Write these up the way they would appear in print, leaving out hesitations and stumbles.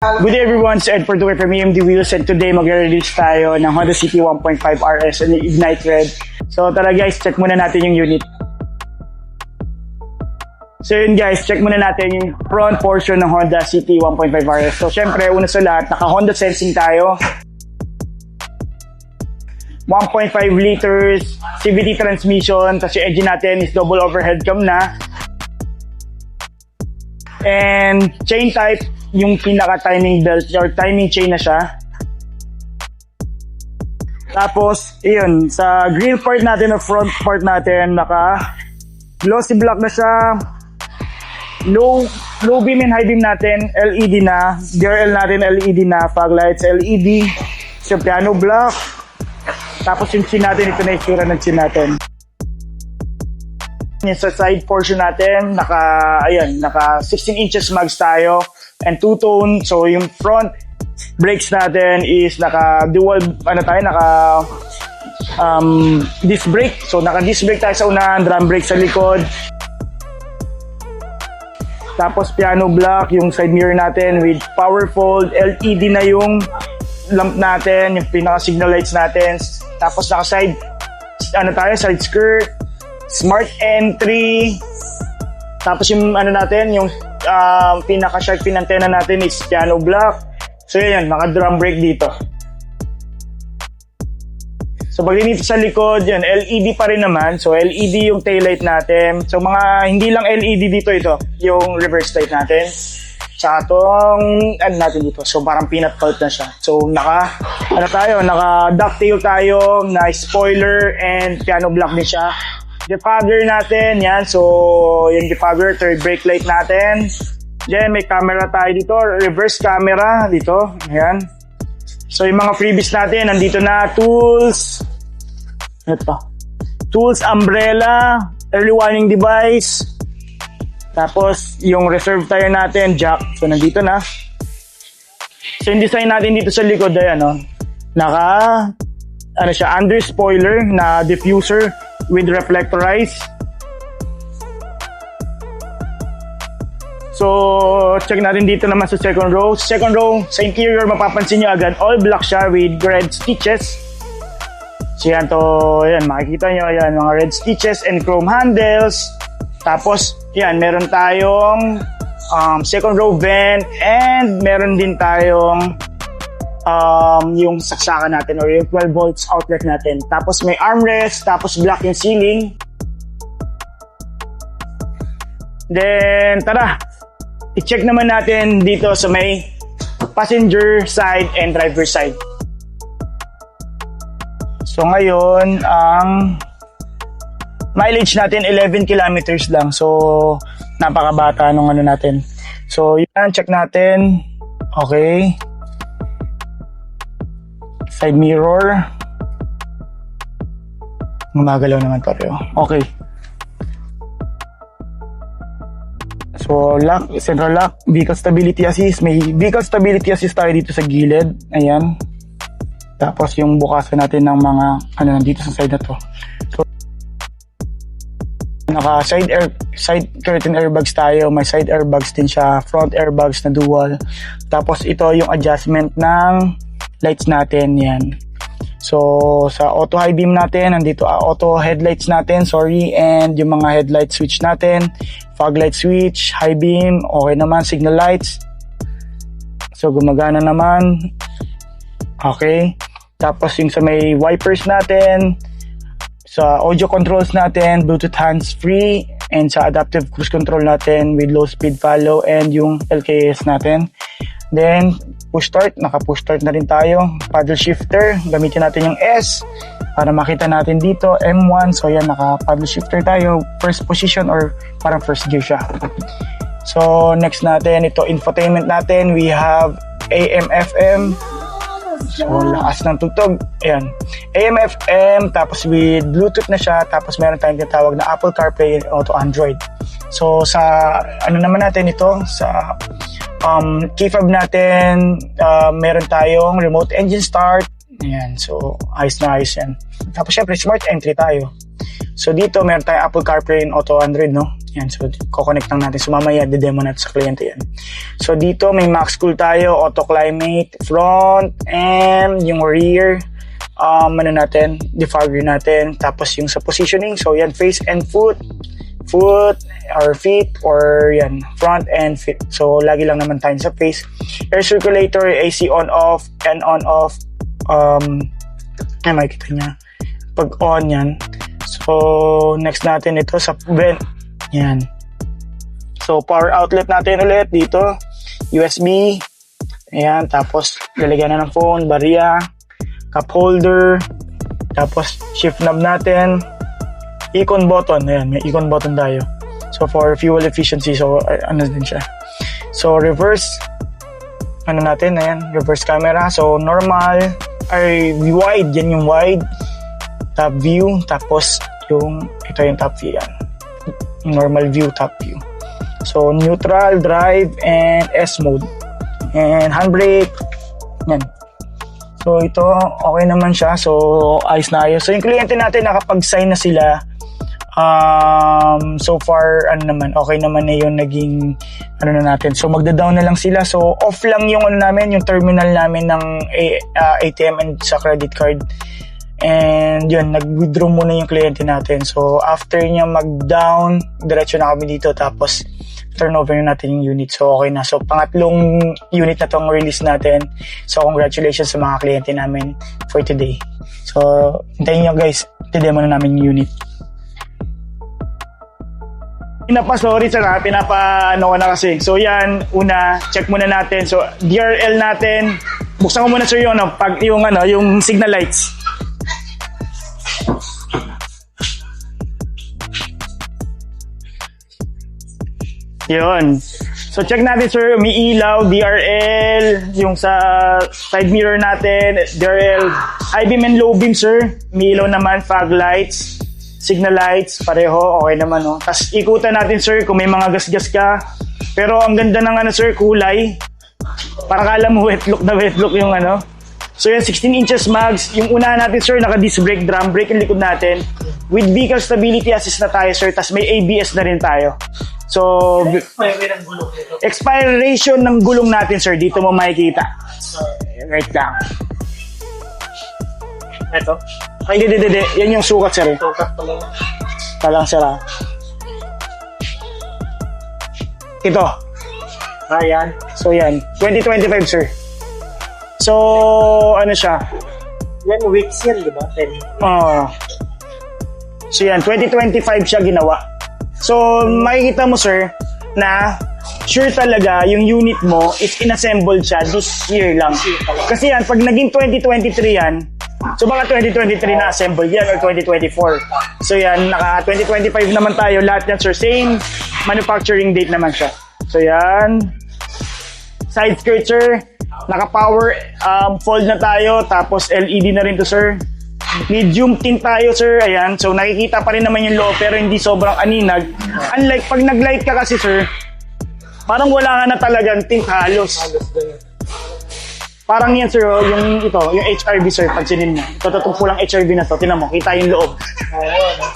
Good day everyone, it's Ed Portugal from EMD Wheels and today mag-release tayo ng Honda City 1.5 RS and Ignite Red. So tara guys, check muna natin yung unit. So yun guys, check muna natin yung front portion ng Honda City 1.5 RS. So syempre, una sa lahat, naka-Honda sensing tayo. 1.5 liters CVT transmission, tapos yung engine natin is double overhead cam na. And chain type, yung pinaka-timing belt or timing chain na siya. Tapos, yun, sa grill part natin o front part natin, naka-glossy black na siya. Low beam and high beam natin, LED na. DRL natin, LED na. Fog lights, LED. So, piano black. Tapos yung chin natin, ito na yung sura ng chin natin. Yung sa side portion natin, naka 16 inches mags tayo. And two-tone, so yung front brakes natin is naka-dual, disc brake. So naka-disc brake tayo sa unahan, drum brake sa likod. Tapos piano black, yung side mirror natin with power fold, LED na yung lamp natin, yung pinaka-signal lights natin. Tapos naka-side, side skirt, smart entry. Tapos yung yung pinaka-shark fin antenna natin is piano black. So yan, naka-drum brake dito. So pag dito sa likod, yan, LED pa rin naman. So LED yung taillight natin. So hindi lang LED dito ito, yung reverse light natin. Tsaka itong, natin dito. So parang peanut pulp na siya. So naka-ducktail tayo, na spoiler and piano black din siya. Defogger natin, yan. So, yung defogger, third brake light natin. Then, may camera tayo dito, reverse camera dito. Ayan. So, yung mga freebies natin, nandito na, tools. Tools, umbrella, early warning device. Tapos, yung reserve tire natin, jack. So, nandito na. So, yung design natin dito sa likod, ayan, under spoiler na diffuser with reflectorize. So, check natin dito naman sa second row. Second row, sa interior, mapapansin nyo agad, all black siya with red stitches. So, yan makikita nyo, yan, mga red stitches and chrome handles. Tapos, yan, meron tayong second row vent and meron din tayong yung saksakan natin or yung 12 volts outlet natin. Tapos may armrest, tapos black yung ceiling. Then, tara, i-check naman natin dito sa may passenger side and driver side. So ngayon, ang mileage natin 11 kilometers lang. So, napakabata nung natin. So, yan, check natin. Okay. Side mirror. Gumagalaw naman pareho. Okay. So, lock, central lock, vehicle stability assist. May vehicle stability assist tayo dito sa gilid. Ayan. Tapos yung bukasan natin ng mga, nandito sa side na to. So, naka side curtain airbags tayo. May side airbags din siya. Front airbags na dual. Tapos ito yung adjustment ng lights natin, yan. So, sa auto high beam natin, nandito auto headlights natin, and yung mga headlight switch natin, fog light switch, high beam, okay naman, signal lights. So, gumagana naman. Okay. Tapos yung sa may wipers natin, sa audio controls natin, Bluetooth hands-free, and sa adaptive cruise control natin with low speed follow and yung LKS natin. Then, push start, naka-push start na rin tayo. Paddle shifter, gamitin natin yung S para makita natin dito, M1. So yan, naka-paddle shifter tayo, first position or parang first gear siya. So next natin, ito infotainment natin, we have AM, FM. So lakas ng tugtog, ayan. AM, FM, tapos with Bluetooth na siya, tapos meron tayong tinatawag na Apple CarPlay and Auto Android. So sa, naman natin ito, sa key fob natin, meron tayong remote engine start. Ayan, so ayos na ayos yan. Tapos syempre smart entry tayo. So dito, meron tayong Apple CarPlay and Auto Android, no? Yan, so kukonect lang natin. So mamaya, de-demo natin sa kliyente yan. So dito, may max cool tayo, auto climate, front, and yung rear, ano natin, defogger natin. Tapos yung sa positioning, so yan, face and foot or feet, or yan, front and feet. So lagi lang naman tayo sa face. Air circulator, AC on off, and on off. Makikita niya. Pag on yan. So, next natin ito sa vent. Yan. So, power outlet natin ulit dito. USB. Ayan. Tapos, lalagyan na ng phone, barya, cup holder. Tapos, shift knob natin. Icon button. Ayan. May icon button tayo. So, for fuel efficiency. So, ano din siya. So, reverse. Ano natin? Ayan. Reverse camera. So, normal. Ay, wide. Yan yung wide. Top view. Tapos, ito yung top view yan. Normal view, top view. So, neutral, drive, and S mode. And handbrake. Yan. So, ito, okay naman siya. So, ayos na ayos. So, yung kliyente natin, nakapag-sign na sila. So far, okay naman na yung naging, na natin. So, magda-down na lang sila. So, off lang yung, namin, yung terminal namin ng ATM and sa credit card. And yun, nag-withdraw muna yung kliyente natin. So, after niya mag-down, diretso na kami dito. Tapos, turnover na natin yung unit. So, okay na. So, pangatlong unit na tong release natin. So, congratulations sa mga kliyente namin for today. So, hintayin nyo guys. Demo na namin yung unit. Sorry sir ha, ano ko na kasi. So, yan, una, check muna natin. So, DRL natin. Buksan ko muna sir yung signal lights. Yun. So, check natin, sir. May ilaw, DRL, yung sa side mirror natin, DRL, high beam and low beam, sir. May ilaw naman, fog lights, signal lights, pareho, okay naman, no? Tapos, ikutan natin, sir, kung may mga gas-gas ka. Pero, ang ganda ng, sir, kulay. Parang kala mo wet look yung, So, yan, 16 inches mags. Yung una natin, sir, naka-disc brake, drum brake yung likod natin. With vehicle stability assist na tayo, sir. Tapos, may ABS na rin tayo. So, expiration ng gulong natin, sir. Dito mo makikita. Right lang. Ito? Ay, hindi. Yan yung sukat, sir. Sukat pala. Talang, sir. Ito. Ayan. So, yan. 2025, sir. So, siya? Yan, weeks yan, di ba? So, yan. 2025 siya ginawa. So, makikita mo, sir, na sure talaga yung unit mo is inassembled siya this year lang. Kasi yan, pag naging 2023 yan, so baka 2023 na assembled yan or 2024. So yan, naka 2025 naman tayo. Lahat yan, sir. Same manufacturing date naman siya. So yan. Side skirt, sir. Naka-power fold na tayo. Tapos LED na rin to, sir. Medium tint tayo, sir. Ayan. So, nakikita pa rin naman yung loob pero hindi sobrang aninag. Unlike, pag nag-light ka kasi, sir, parang wala ka na talagang tint halos. Parang yan, sir, yung HRV, sir, pansinin mo. Tututong pulang HRV na to. Tinan mo, kita yung loob.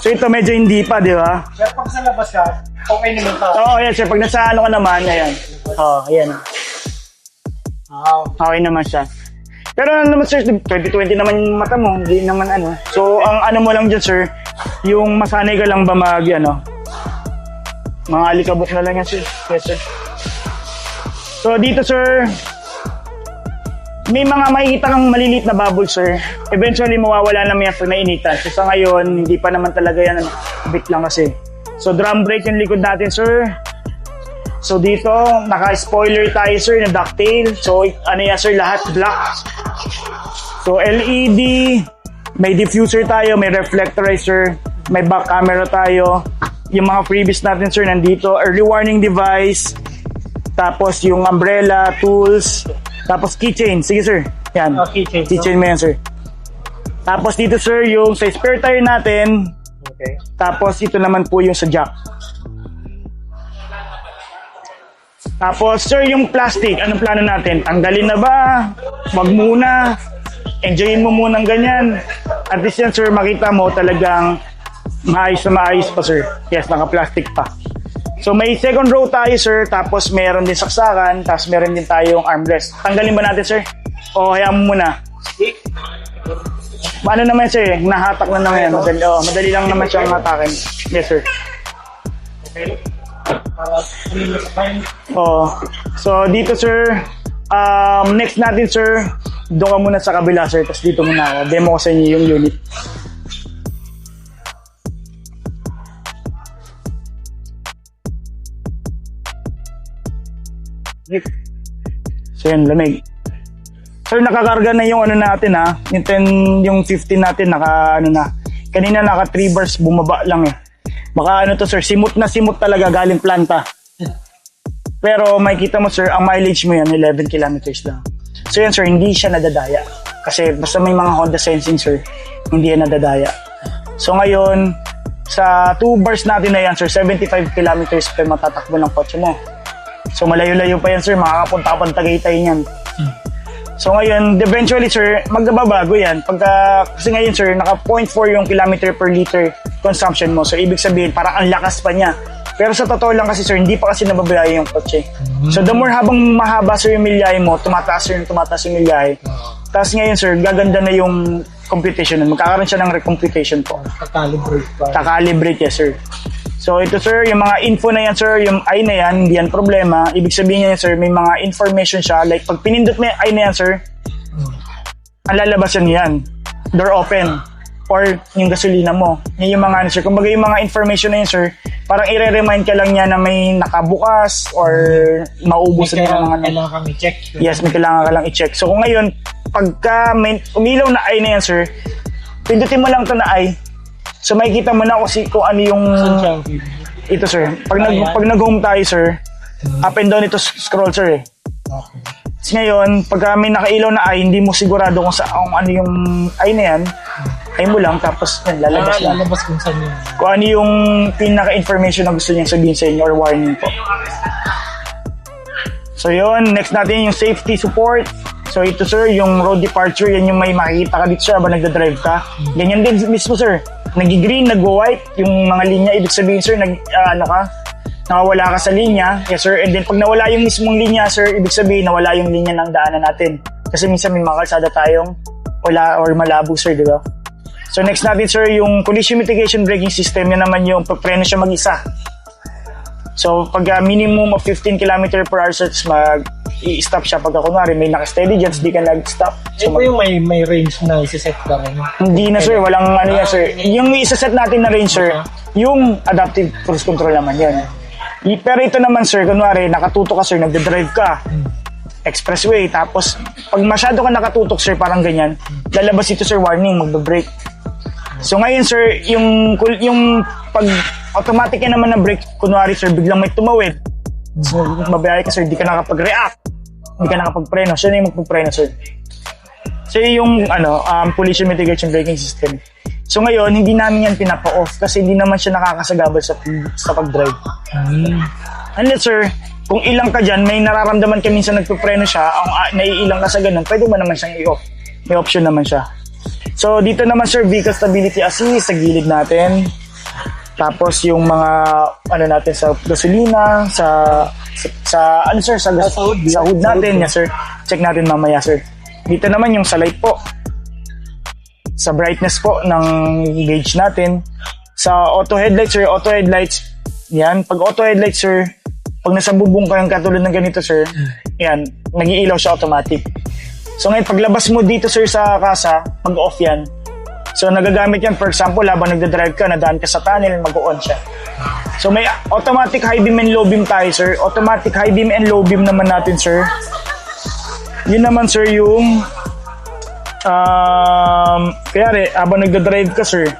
So, ito medyo hindi pa, di ba? Pero pag sa labas ka, okay naman ka. Oo, yan, sir. Pag nasa ka naman, ayan. Ayan. Okay naman siya. Pero naman, sir, 2020 naman yung mata mo, hindi naman So, ang mo lang dyan, sir, yung masanay ka lang ba mga alikabok na lang yan, sir. Yes, sir. So, dito, sir, may mga makikita kang maliliit na bubble, sir. Eventually, mawawala naman yan pag nainitan. So, sa ngayon, hindi pa naman talaga yan, bit lang kasi. So, drum brake yung likod natin, sir. So, dito, naka-spoiler tayo, sir, na ducktail. So, yan, sir, lahat black. So, LED, may diffuser tayo, may reflectorizer, may back camera tayo. Yung mga freebies natin, sir, nandito. Early warning device, tapos yung umbrella, tools, tapos keychain. Sige, sir. Yan. Keychain mo yan, sir. Tapos dito, sir, yung sa spare tire natin. Okay. Tapos ito naman po yung sa jack. Tapos, sir, yung plastic, anong plano natin? Tanggalin na ba? Wag muna. Enjoyin mo munang ganyan. At least yan, sir, makita mo talagang Maayos na maayos pa, sir. Yes, naka-plastic pa. So may second row tayo, sir, tapos meron din saksakan, tapos meron din tayong armrest. Tanggalin ba natin, sir? O hayaan mo muna? Paano naman, sir? Nahatak na naman yan. Madali lang naman siyang hatakin. Yes, sir. So dito, sir, next natin, sir, doon ka muna sa kabila, sir, tapos dito muna ako. Demo ko sa inyo yung unit. So yun, lamig. Sir, nakakarga na yung ano natin, ha. Yung 15 natin, kanina naka 3 bars, bumaba lang eh. Baka sir, simot na simot talaga galing planta. Pero makikita mo, sir, ang mileage mo yan, 11 kilometers lang. So yan, sir, hindi siya nadadaya. Kasi basta may mga Honda Sensing, sir, hindi yan nadadaya. So ngayon, sa 2 bars natin na yan, sir, 75 kilometers pa matatakbo ng kotse mo. So malayo-layo pa yan, sir, makakapunta ka pang Tagaytay niyan. So ngayon, eventually, sir, magbabago yan. Kasi ngayon, sir, naka 0.4 yung kilometer per liter consumption mo. So ibig sabihin, parang ang lakas pa niya. Pero sa totoo lang kasi, sir, hindi pa kasi nababiyahe yung kotse. So the more habang mahaba, sir, yung milyahe mo, tumataas yung milyahe. Tapos ngayon, sir, gaganda na yung computation. Magkakaroon siya ng recomputation po. Kakalibrate, yes, sir. So ito, sir, yung mga info na yan, sir, yung I na yan, hindi yan problema. Ibig sabihin niya, sir, may mga information siya. Like pag pinindot mo yung I na yan, sir, ang lalabas yan. Door open. Or yung gasolina mo. Yan yung mga, sir. Kumbaga yung mga information na yun, sir, parang i-remind ka lang niya na may nakabukas or maubos na ng kailangan kang i-check. Yes, may kailangan ka lang i-check. So kung ngayon, pagka may umilaw na I na yan, sir, pindutin mo lang ito na I. So makikita mo na kung ano yung ito, sir. Pag nag-home tayo, sir, up and down ito scroll, sir, eh. Okay. So ngayon, pagka may nakailaw na I, hindi mo sigurado kung ano yung I na yan, ay mo lang, tapos yan, lalabas na. Lalabas kung saan yun. Kung ano yung pinaka-information na gusto niyang sabihin sa inyo or warning po. So yun, next natin yung safety support. So ito, sir, yung road departure, yan yung may makikita ka dito, sir, habang nagdadrive ka. Ganyan din mismo, sir. Nag-green, nag-white, yung mga linya, ibig sabihin, sir, nakawala ka sa linya. Yes, sir. And then pag nawala yung mismong linya, sir, ibig sabihin, nawala yung linya ng daanan natin. Kasi minsan may mga kalsada tayong wala or malabo, sir, di ba? So next natin, sir, yung collision mitigation braking system, yan naman yung preno siya mag-isa. So pag minimum of 15 km per hour, sir, i-stop siya pagka kunwari may naka-steady dyan, di ka nag-stop. So, ito yung may range na isi-set ka rin. Hindi na, sir, walang ano yan, sir. Yung isa-set natin na range, sir, yung adaptive cruise control naman yan. Pero ito naman, sir, kunwari nakatutok ka, sir, nagde-drive ka, expressway, tapos pag masyado ka nakatutok, sir, parang ganyan, lalabas ito, sir, warning, magbe-brake. So ngayon, sir, yung pag automatic yan naman na brake, kunwari, sir, biglang may tumawid, so mabiyahe ka, sir, di ka nakapag-react, di ka nakapag-preno, siya na yung magpag-preno, sir. So yung collision mitigation braking system. So ngayon, hindi namin yan pinapa-off kasi hindi naman siya nakakasagabal sa pag-drive. Unless, sir, kung ilang ka dyan, may nararamdaman ka minsan nagpipreno siya, naiilang ka sa ganun, pwede ba naman siyang i-off? May option naman siya. So dito naman, sir, vehicle stability assist sa gilid natin. Tapos yung mga natin sa gasolina, sa hood natin, yes, sir. Check natin mamaya, sir. Dito naman yung sa light po. Sa brightness po ng gauge natin. Sa auto headlights, sir, yan. Pag auto headlights, sir, pag nasa bubong ka yung katulad ng ganito, sir, yan, nag-iilaw siya automatic. So ngayon, paglabas mo dito, sir, sa kasa, mag-off yan. So nagagamit yan, for example, habang nagdadrive ka, nadaan ka sa tunnel, mag-on siya. So may automatic high beam and low beam tayo, sir. Automatic high beam and low beam naman natin, sir. Yun naman, sir, yung kaya habang nagdadrive ka, sir,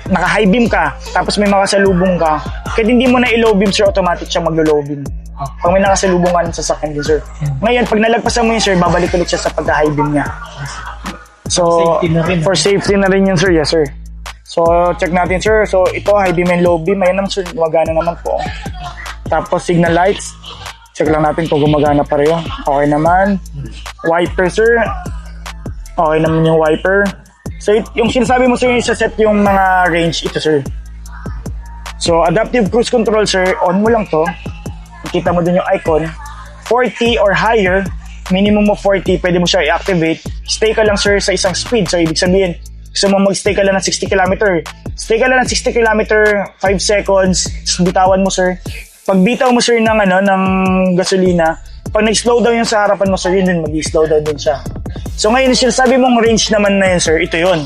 naka-high beam ka, tapos may makasalubong ka, kahit hindi mo na i-low beam, sir, automatic siya maglo-low beam. Pag may nakasalubong ka sa sakyan din, sir. Ngayon, pag nalagpasan mo yun, sir, babalik ulit siya sa pagka-high beam niya. So, for safety na rin yun, sir. Yes, sir. So, check natin, sir. So, ito, high beam and low beam. Ayan naman, sir. Gumagana naman po. Tapos, signal lights. Check lang natin kung gumagana pareho. Okay naman. Wiper, sir. Okay naman yung wiper. So, yung sinasabi mo, sir, yung set yung mga range, ito, sir. So, adaptive cruise control, sir, on mo lang to. Kita mo dun yung icon. 40 or higher, minimum of 40, pwede mo siya i-activate. Stay ka lang, sir, sa isang speed. So, ibig sabihin, gusto mo mag-stay ka lang ng 60 km. Stay ka lang ng 60 km, 5 seconds, bitawan mo, sir. Pag bitaw mo, sir, ng gasolina, pag nag-slow down yung sa harapan mo, sir, yun din, mag-slow down din siya. So ngayon, sinasabi mong range naman na yun, sir, ito yun.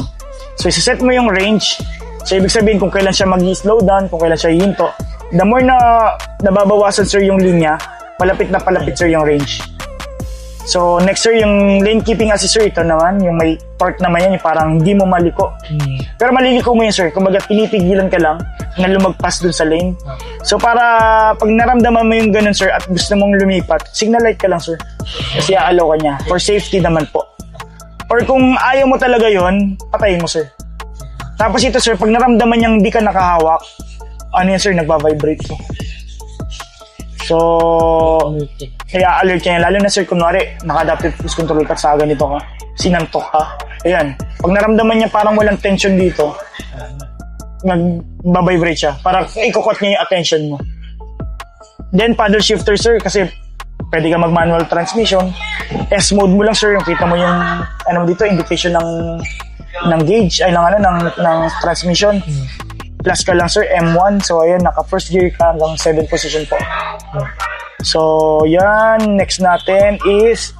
So isa-set mo yung range. So ibig sabihin kung kailan siya mag-slow down, kung kailan siya hihinto. The more na nababawasan, sir, yung linya, palapit na palapit, sir, yung range. So next, sir, yung lane keeping assist, sir, ito naman, yung may torque naman yan, yung parang hindi mo maliko. Pero maliliko mo yun, sir. Kumbaga, pinipigilan ka lang na lumagpas dun sa lane. So para pag naramdaman mo yung ganun, sir, at gusto mong lumipat, signal light ka lang, sir. Kasi aalaw ka niya. For safety naman po. Or kung ayaw mo talaga yon, patayin mo, sir. Tapos ito, sir, pag naramdaman niyang hindi ka nakahawak, ano yan, sir, nagba-vibrate po. So, kaya alert ka yan. Lalo na, sir, kunwari, naka-adaptive cruise control ka sa ganito ka, sinantok ka. Ayan. Pag naramdaman niya parang walang tension dito, nagbabibrate siya. Para ikukot niya yung attention mo. Then, paddle shifter, sir, kasi pwede ka mag-manual transmission. S-mode mo lang, sir, yung kita mo yung, dito, indication ng gauge, ng transmission. Plus ka lang, sir, M1. So, ayan, naka first gear ka hanggang 7 position po. So, yan. Next natin is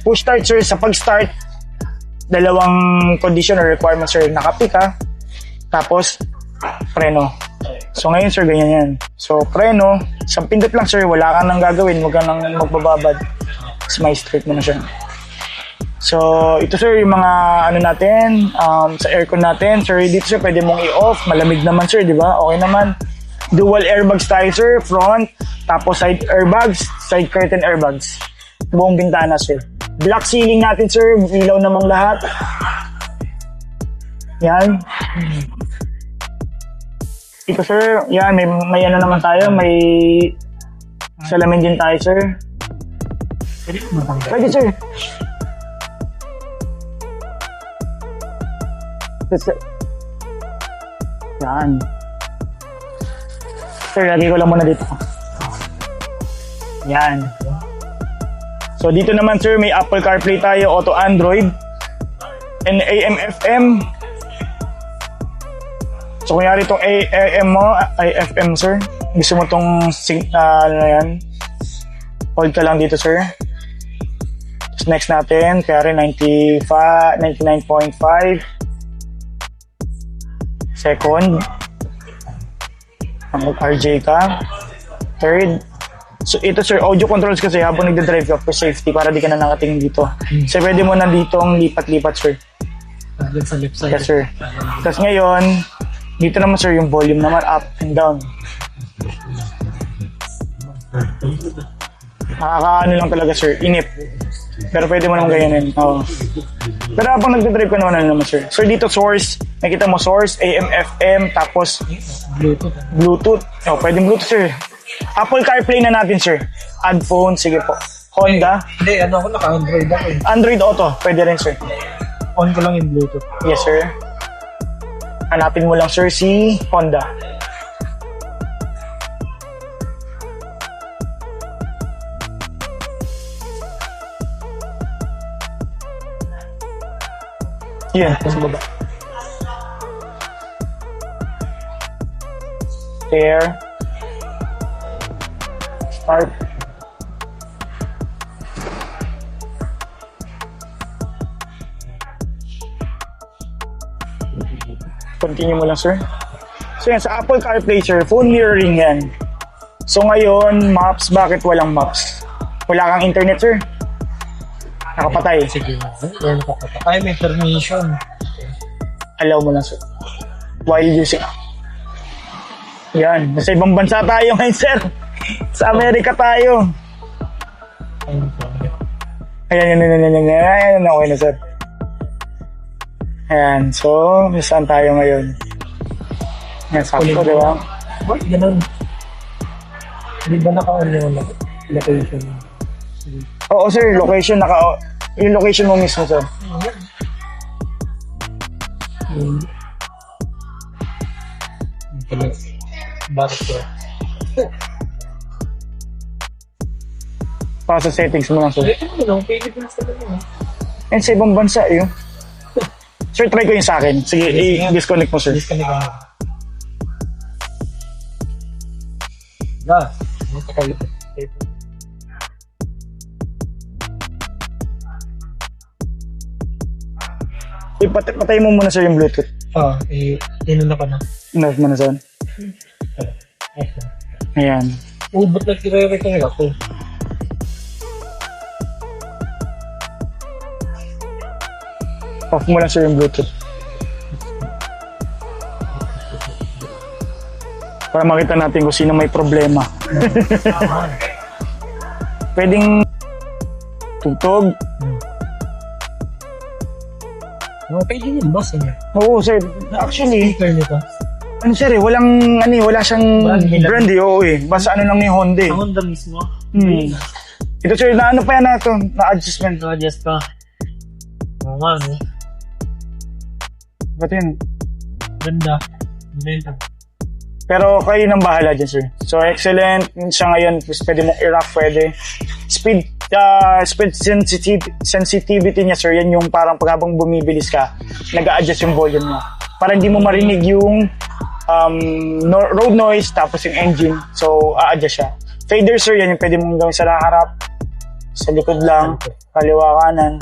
push start, sir. Sa pag-start, dalawang condition or requirement, sir. Nakapi ka. Tapos, preno. So, ngayon, sir, ganyan yan. So, preno. Isang pindot lang, sir. Wala ka nang gagawin. Huwag ka nang magbababad. Tapos, may straight mo na siya. So, ito, sir, yung mga natin, sa aircon natin. Sir, dito, sir, pwede mong i-off. Malamig naman, sir, di ba? Okay naman. Dual airbags tayo, sir. Front. Tapos, side airbags. Side curtain airbags. Buong bintana, sir. Black ceiling natin, sir. Ilaw namang lahat. Yan. Ito, sir. Yan, may naman tayo. May salamin din tayo, sir. Pwede, sir. Yan. Sir, lagi ko lang muna dito. Yan. So, dito naman, sir, may Apple CarPlay tayo, Auto Android, and AM/FM. So, kunyari itong AM mo, ay FM, sir. Gusto mo itong, yan. Hold ka lang dito, sir. Tapos next natin, kaya rin 99.5. Second, RJ ka. Third, so ito, sir, audio controls kasi habang nagdadrive ka for safety para di ka na nakatingin dito. So pwede mo na dito ang lipat-lipat, sir. Sa left side. Yes, sir. Tapos ngayon, dito naman, sir, yung volume naman up and down. Nakakaano lang talaga, sir, inip. Pero pwede mo naman ganyanin. Oo. Pero habang nagdadrive ka naman, naman, sir. So dito, source, nakita mo source, AM/FM, tapos Bluetooth. Oh, pwede Bluetooth, sir. Apple CarPlay na natin, sir. Add phone, sige po. Honda. Hindi, ako naka-Android ako eh. Android Auto, pwede rin, sir. On ko lang yung Bluetooth. Yes, sir. Hanapin mo lang, sir, si Honda. Yan, sa baba. There. Start. Continue mo lang, sir. So yan, sa Apple CarPlay, sir, phone mirroring yan. So ngayon, maps, bakit walang maps? Wala kang internet, sir? Nakapatay. Sige. Yan, nakapatay. Ay, may permission. Allow mo lang, sir. While using. Yan. Nasa ibang bansa tayo ngayon, sir. Sa Amerika tayo. Ayan. Okay na, sir. Ayan. So, saan tayo ngayon? Ayan, sakto, di ba? Ba't ganun? Di ba naka-on yung location? Oo, sir. Location. Yung location mo mismo, sir. Bakit ko? Para sa settings mo lang, sir. Ito mo lang, Philippines talaga. And sa ibang bansa, yun. Sir, try ko yung sa akin. Sige, i-disconnect mo, sir. Disconnect ako. Gas. Patay mo muna, sir, yung Bluetooth. Inuna ko na. Nerve mo na, sir. Ayan. Ba't nagkira-reconnect ako? Off mo lang, sir, yung Bluetooth. Para makita natin kung sino may problema. Pwedeng tugtog. Pwede yun, boss. Oo, sir. Actually, Speaker nito. ano, sir, wala siyang brand, oo, eh. Basta ano lang ni Honda, eh. Honda mismo. Ito, sir, na ano pa yan na ito? Na-adjustment. Na-adjust pa. Oo nga, no? Ba't yun? Ganda. Ganda. Pero kayo nang bahala dyan, sir. So, excellent. Siya ngayon, pwede mong i-rock, pwede. Speed sensitivity niya, sir, yan yung parang pag habang bumibilis ka, nag-a-adjust yung volume mo. Para hindi mo marinig yung road noise, tapos yung engine. So, a-adjust siya. Fader, sir, yan yung pwede mong gawin sa harap, sa likod lang, kaliwa, kanan.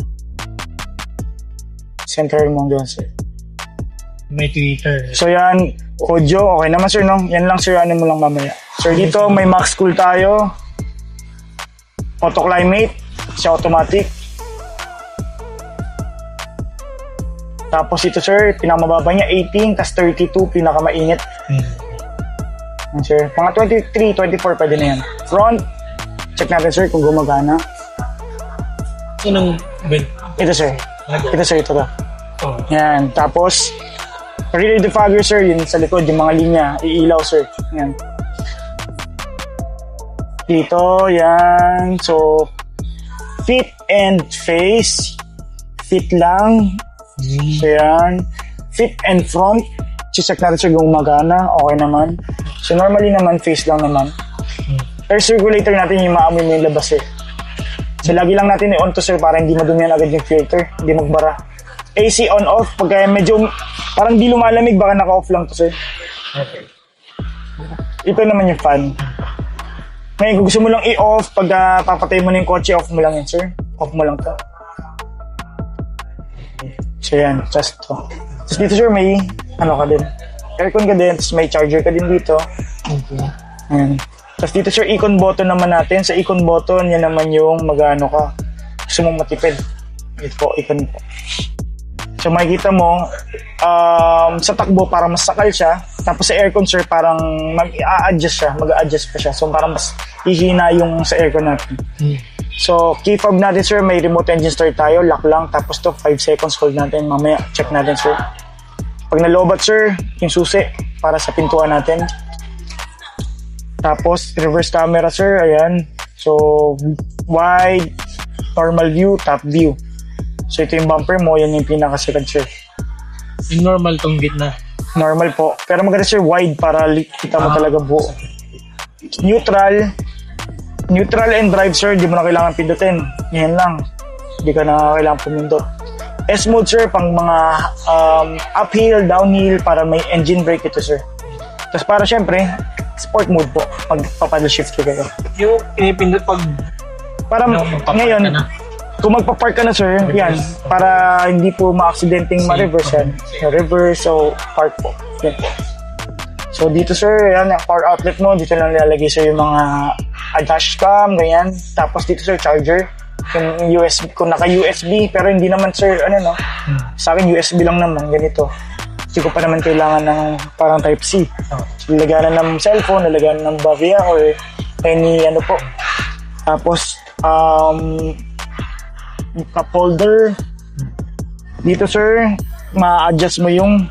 Center mo doon, sir. May Twitter. So yan, audio, okay naman, sir, no? Yan lang, sir, ano mo lang mamaya. Sir, dito may max cool tayo. Auto climate, siya automatic. Tapos ito, sir, pinakamababa niya 18, tas 32, pinakamainit. Yan, sir. Mga 23, 24, pwede na yan. Front, check natin, sir, kung gumagana. Anong belt? Ito, sir. Ito, sir, ito. Oh. Yan, tapos rear defogger, sir, yun sa likod, yung mga linya, iilaw, sir. Yan. Dito, yan. So, fit and face. Fit lang. So, yan. Fit and front. Check natin, sir, kung gumagana. Okay naman. So, normally naman, face lang naman. Air circulator natin yung maamoy mo yung labas, sir. So, lagi lang natin i-on to, sir, para hindi madumihan agad yung filter. Hindi magbara. AC on-off. Pagka medyo parang di lumalamig, baka naka-off lang to, sir. Okay. Ito naman yung fan. Ngayon, kung gusto mo lang i-off, pagka papatay mo na yung kotse, off mo lang yan, sir. Off mo lang to. So, yan. Just to. Tapos dito, sir, may ano ka din. Aircon ka din. Tapos may charger ka din dito. Okay. Ayan. Tapos dito, sir, icon button naman natin. Sa icon button, yan naman yung mag-ano ka. Gusto mong matipid. Ito po, icon po. So makikita mo, sa takbo parang mas sakal siya. Tapos sa aircon, sir, parang mag-a-adjust siya. Mag-a-adjust pa siya. So parang mas hihina yung sa aircon natin. So key fob natin, sir, may remote engine start tayo. Lock lang. Tapos to 5 seconds hold natin. Mamaya check natin, sir. Pag nalobat, sir, yung susi para sa pintuan natin. Tapos reverse camera, sir. Ayan. So wide, normal view, top view. So ito yung bumper mo, yan yung pinaka-second, sir. Yung normal tong gitna. Normal po. Pero maganda, sir, wide para kita mo talaga buo. Neutral and drive, sir, di mo na kailangan pindutin. Yan lang. Di ka na kailangan pumindot. S-mode, sir, pang mga uphill, downhill, para may engine brake ito, sir. Tapos para syempre, sport mode po, pag papaddle shift kayo. Yung pinipindot pag Para ngayon, kung magpa-park ka na, sir, yan, para hindi po ma-accidenting ma-reverse yan. Reverse, so park po. Yan po. So dito, sir, yan, yung power outlet mo, dito lang nilalagay, sir, yung mga dashcam, ganyan. Tapos dito, sir, charger. Yung USB, kung naka-USB, pero hindi naman, sir, ano, no? Sa akin, USB lang naman, ganito. Hindi ko pa naman kailangan ng parang Type-C. So, laganan ng cellphone, laganan ng Bavia, or any, ano po. Tapos, cup holder. Dito, sir, ma-adjust mo yung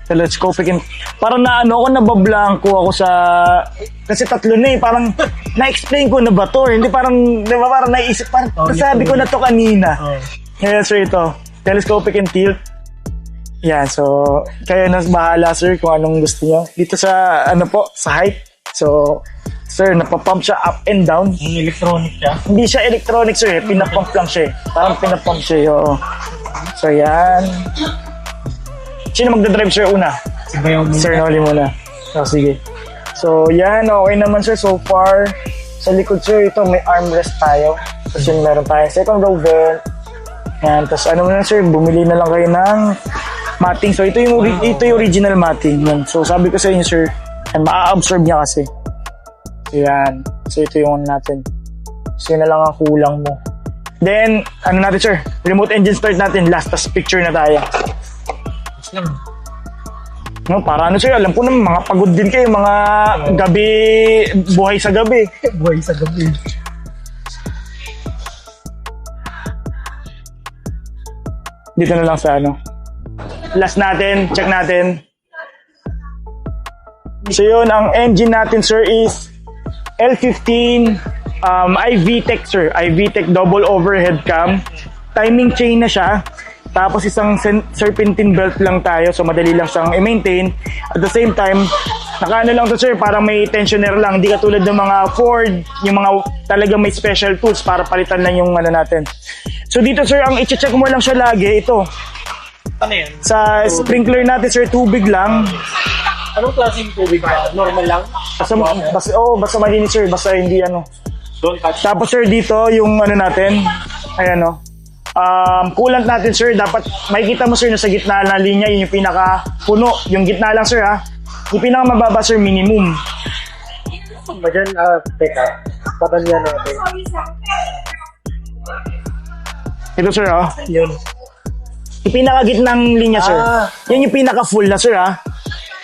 telescopic. Parang naano ako, nabablanko ako sa... Kasi tatlo na eh. Parang na-explain ko na ba to? Hindi parang, di ba, parang naisip. Parang nasabi ko na to kanina. Kaya, sir, ito. Telescopic and tilt. Yan, so kayo na bahala sir kung anong gusto niyo. Dito sa sa height. So sir, napapump siya up and down. Yung electronic siya. Hindi siya electronic sir, pinapump lang siya. Parang pinapump siya, oo. So yan. Sino magdadrive sir una? Iba yung Sir Noli muna. So sige. So yan, okay naman sir so far. Sa likod sir, ito may armrest tayo. Tapos yun meron tayong second row vent. Yan, tapos na sir, bumili na lang kayo ng matting. So ito yung original matting. Yan. So sabi ko sa inyo sir, maa-absorb niya kasi. Yan. So ito yung natin. So yun na lang ang kulang mo. Then, natin sir, remote engine start natin. Last, tas picture na tayo. No, para sir, alam ko naman, mga pagod din kayo, mga gabi, buhay sa gabi. buhay sa gabi. Dito na lang sa last natin, check natin. So yun, ang engine natin sir is L15 iVTEC sir. iVTEC double overhead cam. Timing chain na siya. Tapos isang serpentine belt lang tayo. So madali lang siyang i-maintain. At the same time, nakaano lang to sir, parang may tensioner lang. Hindi katulad ng mga Ford, yung mga talagang may special tools para palitan lang yung natin. So dito sir, ang i-check mo lang siya lagi, ito. Ano yan? Sa sprinkler natin sir, tubig lang. Anong klaseng tubig ba? Normal lang? Basta malinis sir, basta hindi Don't touch. Tapos sir, dito yung natin, ayan coolant natin sir, dapat makikita mo sir na sa gitna na linya, yun yung pinaka puno, yung gitna lang sir ha. Yung pinaka mababa sir, minimum. Ba dyan? Teka. Patanyan natin. Ito sir ha. Yun. Yung pinaka gitnang linya sir. Yan yung pinaka full na sir ha.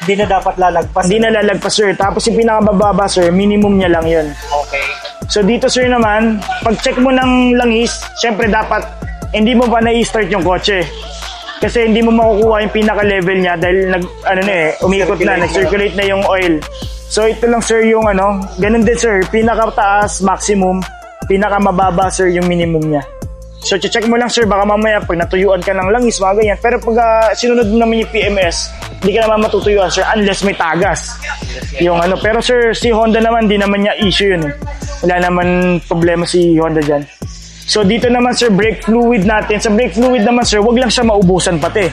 Hindi na dapat lalagpas. Hindi na lalagpas sir. Tapos yung pinaka mababa sir, minimum niya lang yun. Okay. So dito sir naman, pag check mo ng langis, syempre dapat hindi mo pa na-i-start yung kotse. Kasi hindi mo makukuha yung pinaka-level niya dahil umiikot na, nag-circulate na yung oil. So ito lang sir yung ganun din sir, pinaka-taas maximum, pinaka-mababa sir yung minimum niya. So check mo lang sir, baka mamaya pag natuyuan ka ng langis, mga ganyan. Pero pag sinunod mo naman yung PMS, hindi ka naman matutuyuan sir unless may tagas. Yung pero sir, si Honda naman, di naman niya issue yun. Wala naman problema si Honda dyan. So dito naman sir, brake fluid natin. Sa brake fluid naman sir, wag lang siya maubusan pati.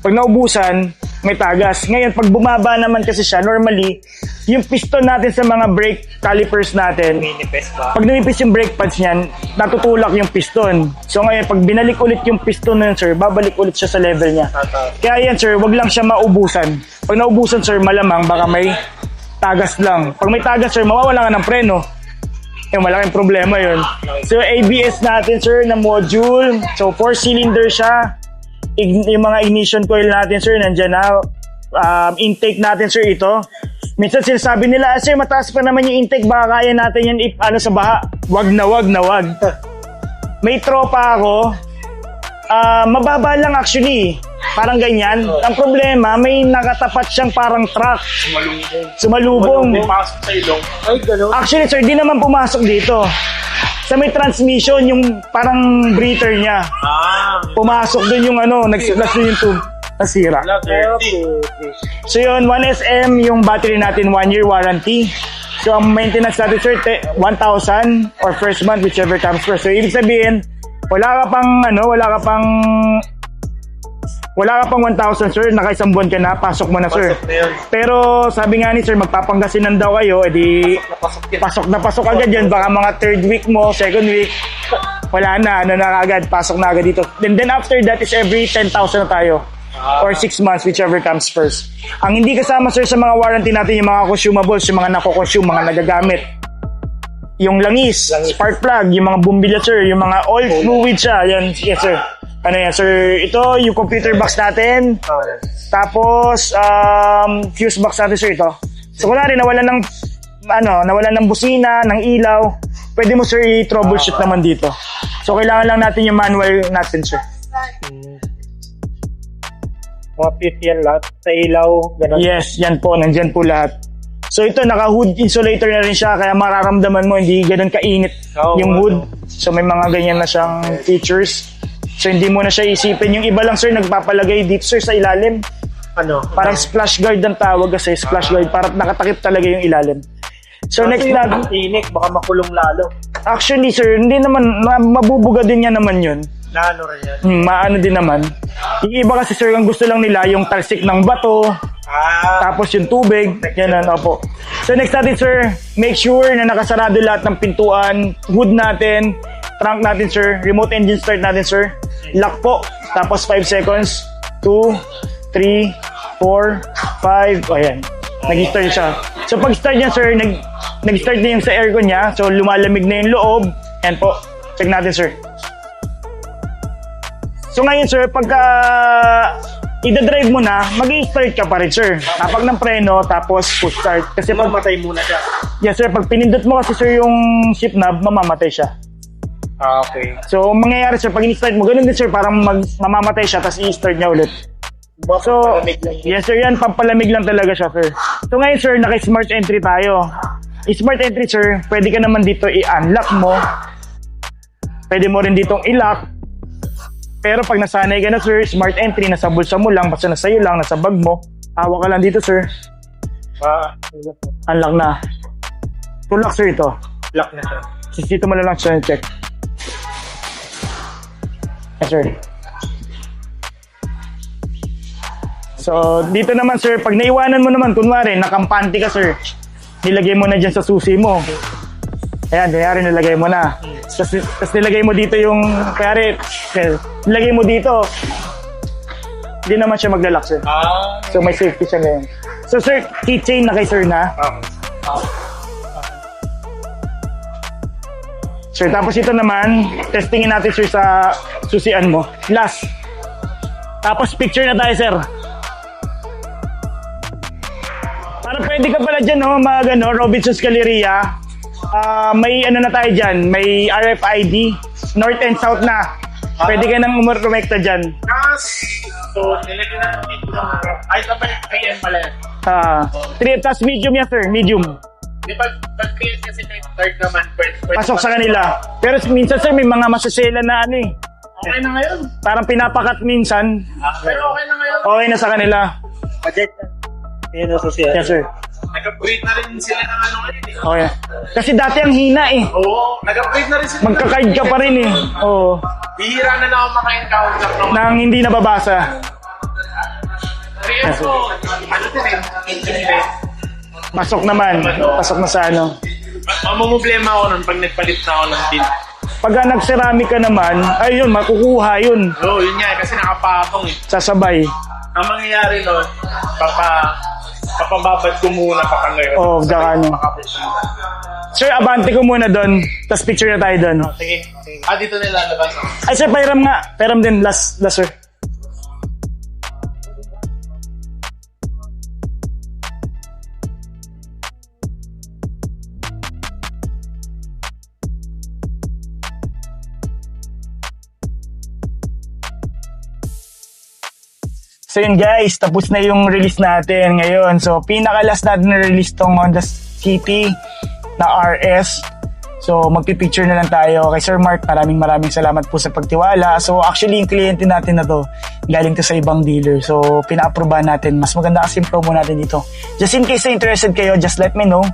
Pag naubusan, may tagas. Ngayon, pag bumaba naman kasi siya, normally, yung piston natin sa mga brake calipers natin, Minipes ba? pag numipis yung brake pads niyan, natutulak yung piston. So ngayon, pag binalik ulit yung piston na yun sir, babalik ulit siya sa level niya. Kaya yan sir, wag lang siya maubusan. Pag naubusan sir, malamang baka may tagas lang. Pag may tagas sir, mawawala ka ng preno. Malaking problema yun. So ABS natin sir na module. So 4-cylinder siya. Yung mga ignition coil natin sir nandyan na. Intake natin sir ito. Minsan sinasabi nila, sir mataas pa naman yung intake, baka kaya natin yan sa baha. Wag na wag. May tropa ako, mababa lang actually. Parang ganyan. Ang problema, may nakatapat siyang parang truck. Sumalubong. Pasok sa ilong. Ay, gano'n. Actually, sir, di naman pumasok dito. Sa may transmission, yung parang breather niya. Pumasok dun yung nagsulas dun yung tube. Nasira. Okay. So yun, 1SM yung battery natin, 1 year warranty. So ang maintenance natin, sir, 1,000 or first month, whichever comes first. So ibig sabihin, wala ka pang 1,000 sir, nakaisang buwan ka na, pasok mo na sir. Pero sabi nga ni sir, magpapanggasinan daw kayo, edi pasok na pasok agad yan. Baka mga third week mo, second week, wala na, agad, pasok na agad dito. Then after that is every 10,000 na tayo. Or 6 months, whichever comes first. Ang hindi kasama sir sa mga warranty natin, yung mga consumables, yung mga nako-consume, mga nagagamit. Yung langis, spark plug, yung mga bumbilya sir, yung mga oil fluid siya, yan, yes sir. Yan sir, ito yung computer box natin. Tapos fuse box natin sir ito. So kunwari nawalan ng busina, ng ilaw, pwede mo sir i-troubleshoot naman dito. So kailangan lang natin yung manual natin sir. Mga fit yan lahat. Sa ilaw, gano'n. Yes, yan po, nandyan po lahat. So ito, naka-hood insulator na rin siya, kaya mararamdaman mo hindi ganun kainit yung hood. So may mga ganyan na siyang features. So hindi mo na siya isipin. Yung iba lang sir, nagpapalagay dito sir sa ilalim. Ano? Parang splash guard ang tawag kasi, splash guard. Parang nakatakip talaga yung ilalim. So next na, Ang tinik, baka makulong lalo. actually sir, hindi naman, mabubuga din yan naman yun. Na ano rin yan? Maano din naman. Yung iba kasi sir, ang gusto lang nila yung talsik ng bato, tapos yung tubig, ganun, opo. So next natin sir, make sure na nakasarado lahat ng pintuan, hood natin, trunk natin sir, remote engine start natin sir, lock po, tapos 5 seconds, 2, 3, 4, 5, ayan, nag-start siya. So pag start niya sir, nag-start na yung sa aircon niya, so lumalamig na yung loob, ayan po, check natin sir. So ngayon sir, pagka i-drive mo na, mag-i-start ka pa rin sir. Kapag ng preno, tapos push start. Kasi pag Mamatay muna siya. yes sir, pag pinindot mo kasi sir yung shift knob, mamamatay siya. Okay. So mangyayari sir, pag in-start mo, ganun din sir, parang mamamatay siya, tapos i-start niya ulit. So, Pampalamig lang yun. yes sir, yan, pampalamig lang talaga siya sir. So ngayon sir, naka-smart entry tayo. Smart entry sir, pwede ka naman dito i-unlock mo. Pwede mo rin ditong i-lock. Pero pag nasanay ka na sir, smart entry, nasa bulsa mo lang, basta nasa iyo lang, nasa bag mo, hawak ka lang dito sir, unlock na. To lock sir ito. Lock na siya. Dito mo na lang siya check. Yes sir. So, dito naman sir, pag naiwanan mo naman, kunwari, nakampante ka sir, nilagay mo na dyan sa susi mo. Ayan, kanyari nilagay mo na. Tapos nilagay mo dito yung, kanyari, nilagay mo dito. Hindi naman siya maglalak sir. So, may safety siya ngayon. So sir, keychain na kay sir na. Sir, tapos ito naman, testingin natin sir sa susian mo. Last. Tapos picture na tayo sir. Para pwede ka pala dyan, no, mga ano, Robinsons Galleria. May ano na tayo dyan, may RFID, North and South na. Pwede ka nang umurumekta dyan. So, nilagyan na dito ng ay, tapos PM pala yan. 3, tas medium yan sir, medium. Di ba, pag PM kasi may third naman, pwede Pasok sa kanila. Pero minsan sir, may mga masasela na ano eh. Okay na ngayon. Parang pinapakat minsan. Pero okay na ngayon. Okay na sa kanila. Budget na. Yan ang social. Yes sir. Nag-upgrade na rin sila ng ano ngayon eh. Okay. Kasi dati ang hina eh. Oo, nag-upgrade na rin sila. Magka-card ka pa rin eh. Oo. Bihira na ako maka-encounter ng Nang hindi nababasa. PM ko. Ano din eh. Pasok naman. Pasok na sa ano. Mamumblema ako nun pag nagpalit na ako ng tint. Pagka nag-ceramic ka naman, ayun, makukuha yun. Oo, yun nga, kasi nakapatong eh. Sasabay. Ang mangyayari nun, papababad ko muna ngayon. Oo, daka ano. Sir, abante ko muna doon. Tapos picture na tayo doon. Sige. Dito na lalabas. Ay sir, pairam nga. Pairam din. Last sir. So yun guys, tapos na yung release natin ngayon. So pinaka-last natin na release tong Honda City na RS. So magpipicture na lang tayo. Kay Sir Mark, maraming salamat po sa pagtiwala. So actually yung kliyente natin na to, galing to sa ibang dealer. So pina-approvean natin. Mas maganda kasi yung promo natin dito. Just in case na interested kayo, just let me know.